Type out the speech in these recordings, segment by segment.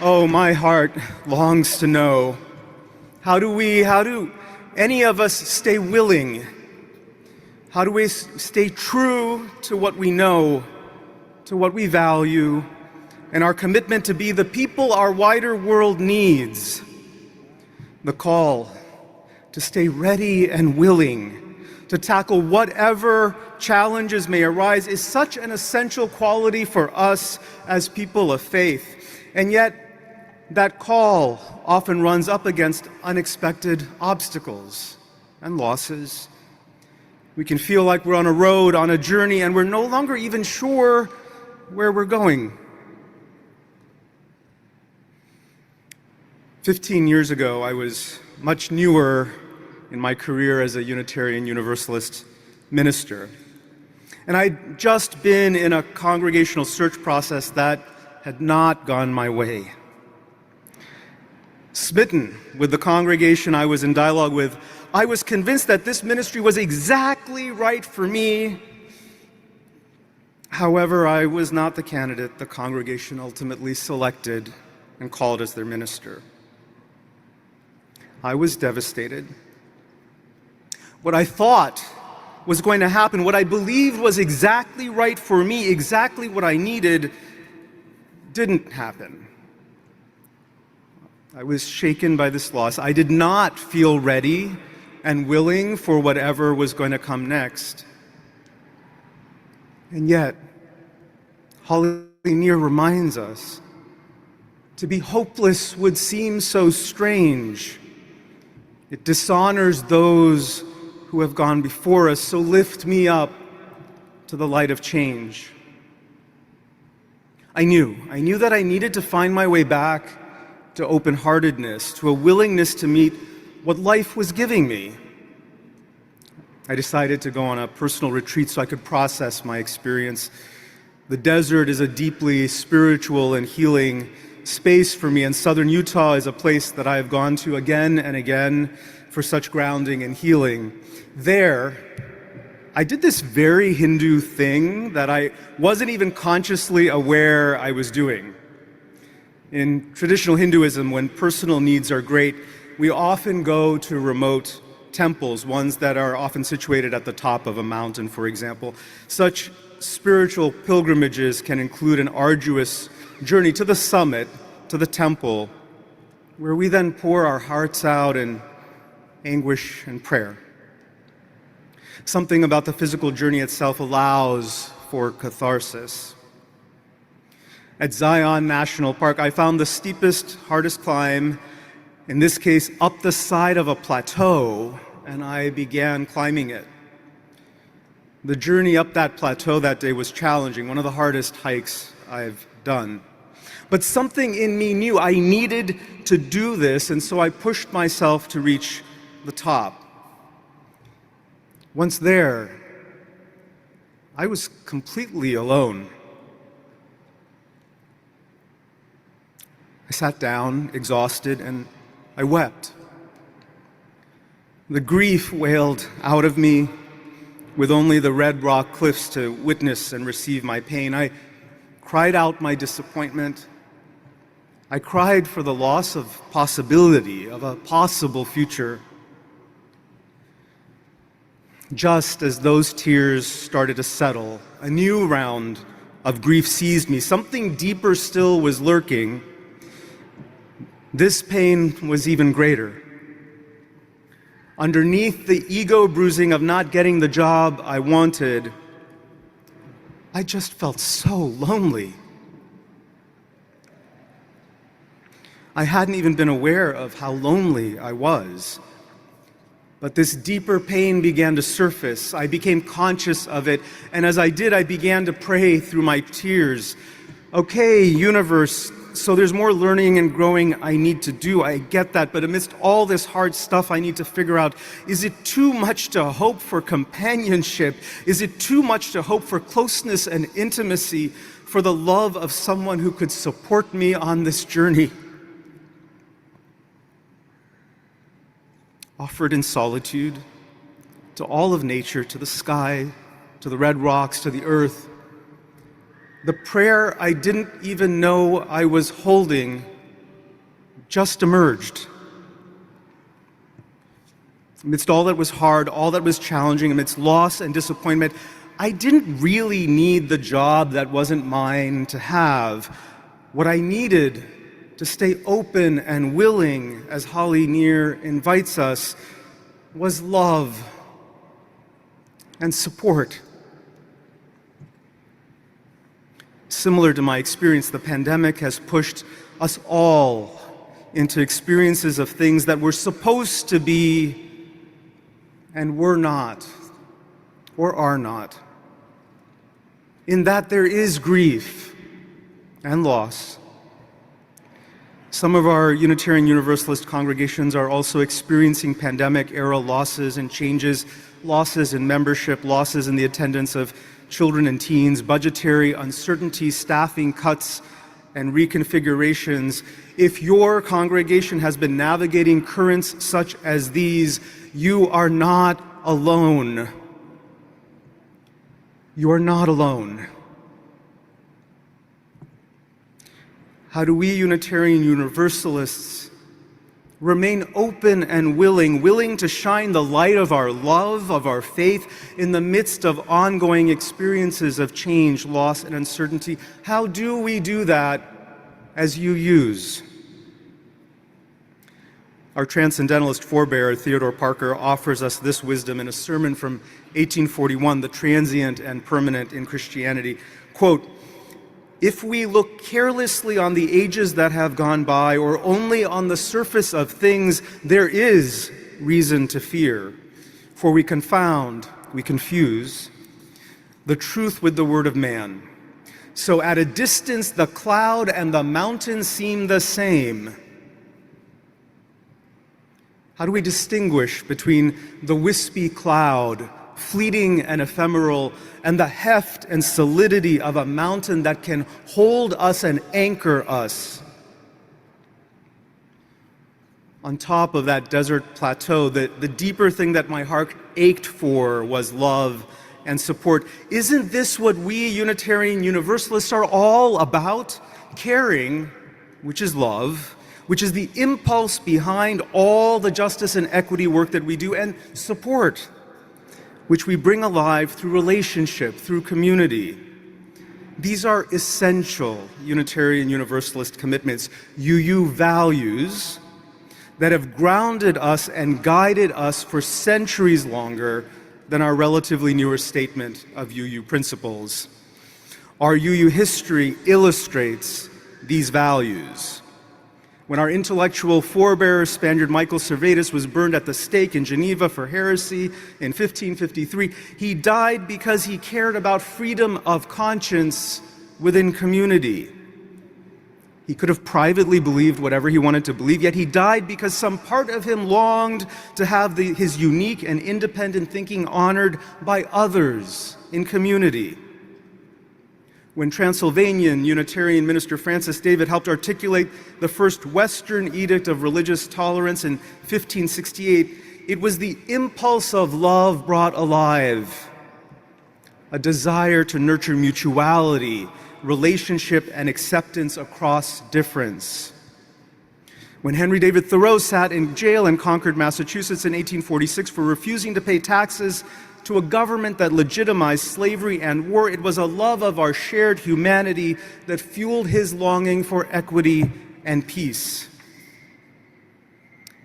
Oh, my heart longs to know, how do any of us stay willing? How do we stay true to what we know, to what we value, and our commitment to be the people our wider world needs? The call to stay ready and willing to tackle whatever challenges may arise is such an essential quality for us as people of faith. And yet, that call often runs up against unexpected obstacles and losses. We can feel like we're on a road, on a journey, and we're no longer even sure where we're going. 15 years ago, I was much newer in my career as a Unitarian Universalist minister. And I'd just been in a congregational search process that had not gone my way. Smitten with the congregation I was in dialogue with, I was convinced that this ministry was exactly right for me. However, I was not the candidate the congregation ultimately selected and called as their minister. I was devastated. What I thought was going to happen, what I believed was exactly right for me, exactly what I needed, didn't happen. I was shaken by this loss. I did not feel ready and willing for whatever was going to come next. And yet, Holy Near reminds us, to be hopeless would seem so strange. It dishonors those who have gone before us, so lift me up to the light of change. I knew that I needed to find my way back to open-heartedness, to a willingness to meet what life was giving me. I decided to go on a personal retreat so I could process my experience. The desert is a deeply spiritual and healing space for me, and southern Utah is a place that I have gone to again and again for such grounding and healing. There, I did this very Hindu thing that I wasn't even consciously aware I was doing. In traditional Hinduism, when personal needs are great, we often go to remote temples, ones that are often situated at the top of a mountain, for example. Such spiritual pilgrimages can include an arduous journey to the summit, to the temple, where we then pour our hearts out in anguish and prayer. Something about the physical journey itself allows for catharsis. At Zion National Park, I found the steepest, hardest climb, in this case, up the side of a plateau, and I began climbing it. The journey up that plateau that day was challenging, one of the hardest hikes I've done. But something in me knew I needed to do this, and so I pushed myself to reach the top. Once there, I was completely alone. I sat down, exhausted, and I wept. The grief wailed out of me, with only the red rock cliffs to witness and receive my pain. I cried out my disappointment. I cried for the loss of possibility, of a possible future. Just as those tears started to settle, a new round of grief seized me. Something deeper still was lurking. This pain was even greater. Underneath the ego bruising of not getting the job I wanted, I just felt so lonely. I hadn't even been aware of how lonely I was. But this deeper pain began to surface. I became conscious of it, and as I did, I began to pray through my tears. Okay, universe, so there's more learning and growing I need to do. I get that, but amidst all this hard stuff I need to figure out, is it too much to hope for companionship? Is it too much to hope for closeness and intimacy, for the love of someone who could support me on this journey? Offered in solitude to all of nature, to the sky, to the red rocks, to the earth. The prayer I didn't even know I was holding just emerged. Amidst all that was hard, all that was challenging, amidst loss and disappointment, I didn't really need the job that wasn't mine to have. What I needed to stay open and willing, as Holly Near invites us, was love and support. Similar to my experience, the pandemic has pushed us all into experiences of things that were supposed to be and were not, or are not. In that there is grief and loss. Some of our Unitarian Universalist congregations are also experiencing pandemic-era losses and changes, losses in membership, losses in the attendance of children and teens, budgetary uncertainty, staffing cuts, and reconfigurations. If your congregation has been navigating currents such as these, you are not alone. You are not alone. How do we Unitarian Universalists remain open and willing to shine the light of our love, of our faith, in the midst of ongoing experiences of change, loss, and uncertainty? How do we do that as UUs? Our transcendentalist forebear, Theodore Parker, offers us this wisdom in a sermon from 1841, The Transient and Permanent in Christianity. Quote, "If we look carelessly on the ages that have gone by, or only on the surface of things, there is reason to fear. For we confound, we confuse, the truth with the word of man. So at a distance the cloud and the mountain seem the same." How do we distinguish between the wispy cloud, fleeting and ephemeral, and the heft and solidity of a mountain that can hold us and anchor us? On top of that desert plateau, the deeper thing that my heart ached for was love and support. Isn't this what we Unitarian Universalists are all about? Caring, which is love, which is the impulse behind all the justice and equity work that we do, and support, which we bring alive through relationship, through community. These are essential Unitarian Universalist commitments, UU values that have grounded us and guided us for centuries longer than our relatively newer statement of UU principles. Our UU history illustrates these values. When our intellectual forebearer, Spaniard Michael Servetus, was burned at the stake in Geneva for heresy in 1553, he died because he cared about freedom of conscience within community. He could have privately believed whatever he wanted to believe, yet he died because some part of him longed to have his unique and independent thinking honored by others in community. When Transylvanian Unitarian minister Francis David helped articulate the first Western Edict of Religious Tolerance in 1568, it was the impulse of love brought alive, a desire to nurture mutuality, relationship, and acceptance across difference. When Henry David Thoreau sat in jail in Concord, Massachusetts in 1846 for refusing to pay taxes to a government that legitimized slavery and war, it was a love of our shared humanity that fueled his longing for equity and peace.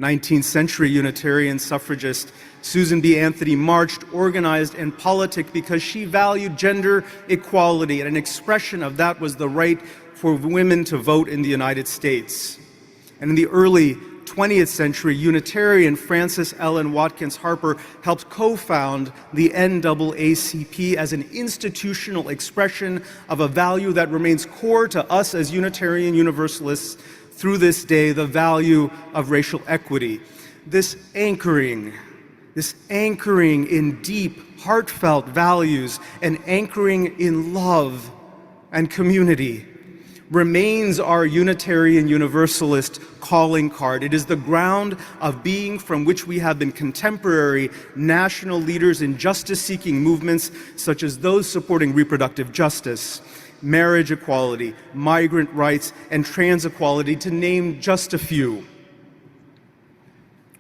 19th century Unitarian suffragist Susan B. Anthony marched, organized, and politicked because she valued gender equality, and an expression of that was the right for women to vote in the United States. And in the early 20th century, Unitarian Frances Ellen Watkins Harper helped co-found the NAACP as an institutional expression of a value that remains core to us as Unitarian Universalists through this day, the value of racial equity. This anchoring in deep, heartfelt values and anchoring in love and community remains our Unitarian Universalist calling card. It is the ground of being from which we have been contemporary national leaders in justice-seeking movements such as those supporting reproductive justice, marriage equality, migrant rights, and trans equality, to name just a few.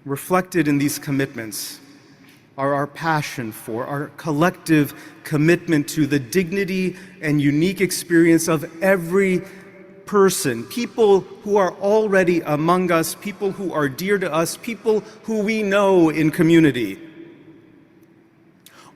Reflected in these commitments are our passion for, our collective commitment to the dignity and unique experience of every person, people who are already among us, people who are dear to us, people who we know in community.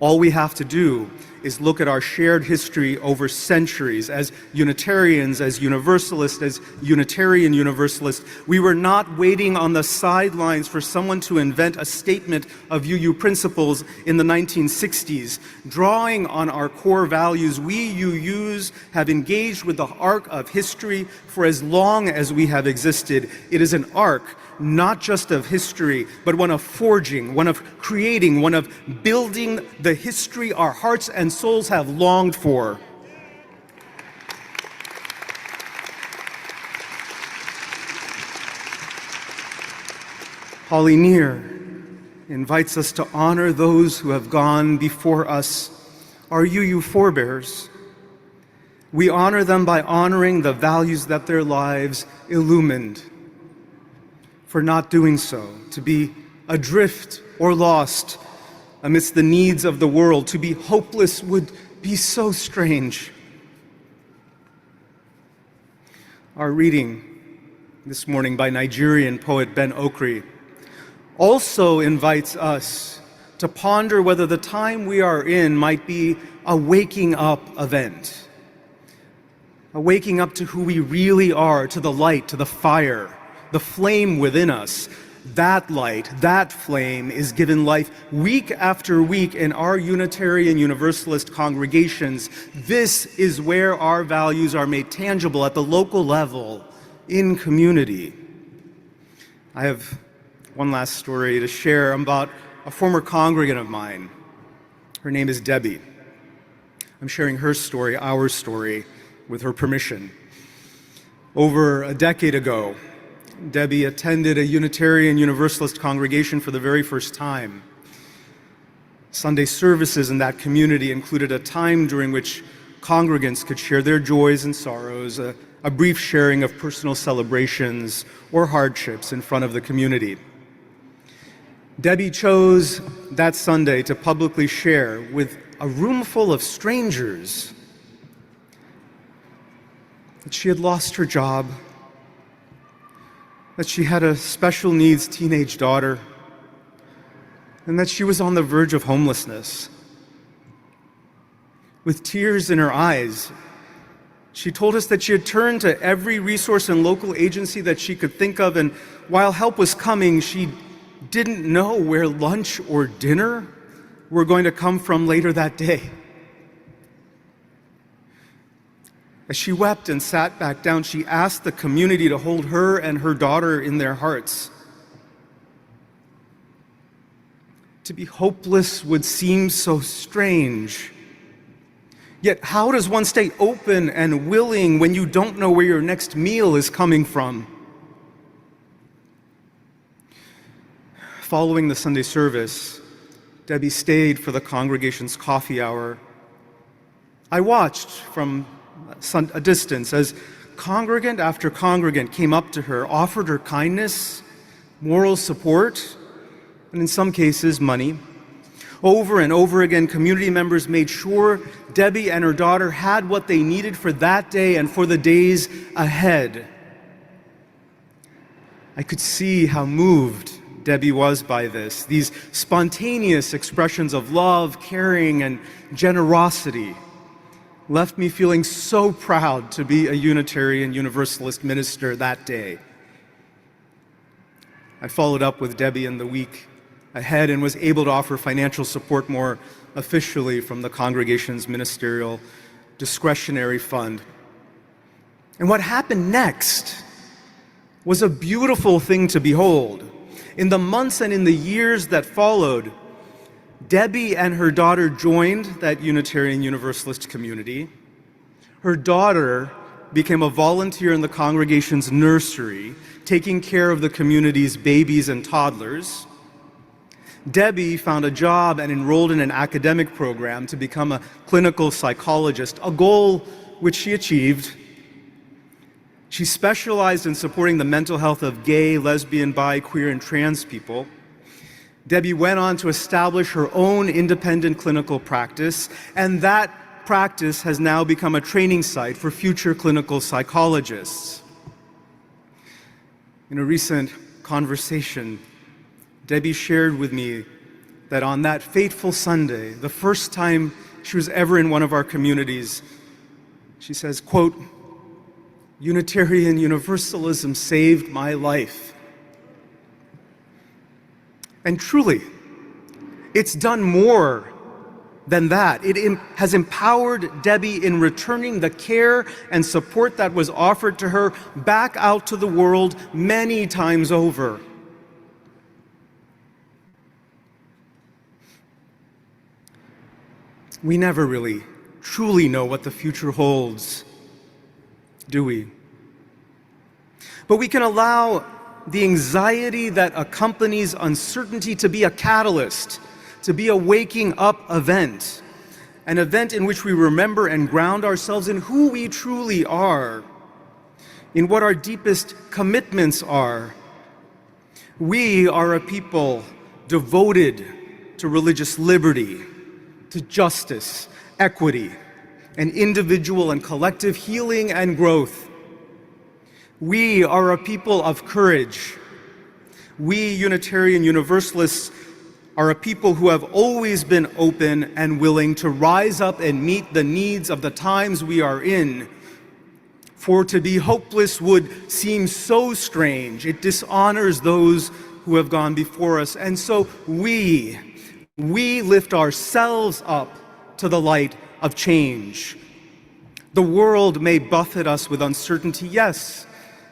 All we have to do is look at our shared history over centuries. As Unitarians, as Universalists, as Unitarian Universalists, we were not waiting on the sidelines for someone to invent a statement of UU principles in the 1960s. Drawing on our core values, we UUs have engaged with the arc of history for as long as we have existed. It is an arc not just of history, but one of forging, one of creating, one of building the history our hearts and souls have longed for. Holly Near invites us to honor those who have gone before us, our UU forebears. We honor them by honoring the values that their lives illumined. For not doing so, to be adrift or lost amidst the needs of the world, to be hopeless would be so strange. Our reading this morning by Nigerian poet Ben Okri also invites us to ponder whether the time we are in might be a waking up event, a waking up to who we really are, to the light, to the fire, the flame within us. That light, that flame is given life week after week in our Unitarian Universalist congregations. This is where our values are made tangible at the local level, in community. I have one last story to share about a former congregant of mine. Her name is Debbie. I'm sharing her story, our story, with her permission. Over a decade ago, Debbie attended a Unitarian Universalist congregation for the very first time. Sunday services in that community included a time during which congregants could share their joys and sorrows, a brief sharing of personal celebrations or hardships in front of the community. Debbie chose that Sunday to publicly share with a room full of strangers that she had lost her job, that she had a special needs teenage daughter, and that she was on the verge of homelessness. With tears in her eyes, she told us that she had turned to every resource and local agency that she could think of, and while help was coming, she didn't know where lunch or dinner were going to come from later that day. As she wept and sat back down, she asked the community to hold her and her daughter in their hearts. To be hopeless would seem so strange. Yet how does one stay open and willing when you don't know where your next meal is coming from? Following the Sunday service, Debbie stayed for the congregation's coffee hour. I watched from a distance as congregant after congregant came up to her, offered her kindness, moral support, and in some cases, money. Over and over again, community members made sure Debbie and her daughter had what they needed for that day and for the days ahead. I could see how moved Debbie was by this, these spontaneous expressions of love, caring, and generosity left me feeling so proud to be a Unitarian Universalist minister that day. I followed up with Debbie in the week ahead and was able to offer financial support more officially from the congregation's ministerial discretionary fund. And what happened next was a beautiful thing to behold. In the months and in the years that followed, Debbie and her daughter joined that Unitarian Universalist community. Her daughter became a volunteer in the congregation's nursery, taking care of the community's babies and toddlers. Debbie found a job and enrolled in an academic program to become a clinical psychologist, a goal which she achieved. She specialized in supporting the mental health of gay, lesbian, bi, queer, and trans people. Debbie went on to establish her own independent clinical practice, and that practice has now become a training site for future clinical psychologists. In a recent conversation, Debbie shared with me that on that fateful Sunday, the first time she was ever in one of our communities, she says, quote, "Unitarian Universalism saved my life." And truly, it's done more than that. It has empowered Debbie in returning the care and support that was offered to her back out to the world many times over. We never really truly know what the future holds, do we? But we can allow the anxiety that accompanies uncertainty to be a catalyst, to be a waking up event, an event in which we remember and ground ourselves in who we truly are, in what our deepest commitments are. We are a people devoted to religious liberty, to justice, equity, and individual and collective healing and growth. We are a people of courage. We Unitarian Universalists are a people who have always been open and willing to rise up and meet the needs of the times we are in. For to be hopeless would seem so strange. It dishonors those who have gone before us. And so we lift ourselves up to the light of change. The world may buffet us with uncertainty, yes,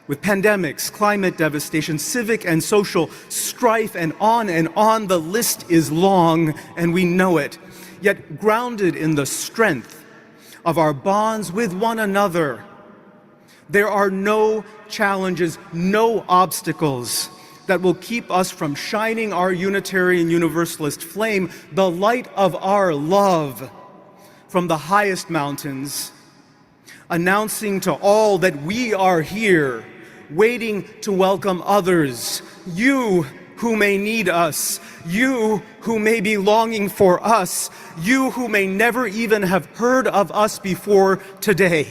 with pandemics, climate devastation, civic and social strife, and on the list is long, and we know it. Yet grounded in the strength of our bonds with one another, there are no challenges, no obstacles that will keep us from shining our Unitarian Universalist flame, the light of our love, from the highest mountains, announcing to all that we are here, waiting to welcome others, you who may need us, you who may be longing for us, you who may never even have heard of us before today.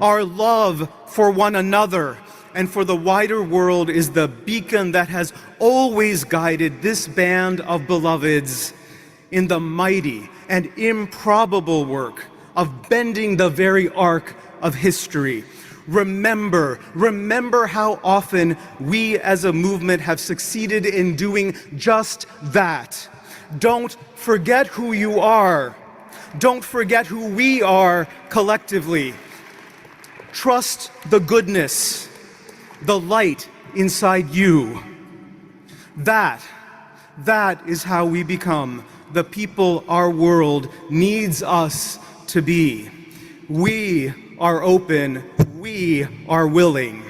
Our love for one another and for the wider world is the beacon that has always guided this band of beloveds in the mighty and improbable work of bending the very arc of history. Remember how often we as a movement have succeeded in doing just that. Don't forget who you are. Don't forget who we are collectively. Trust the goodness, the light inside you. That is how we become the people our world needs us to be. We are open, we are willing.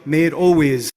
May it always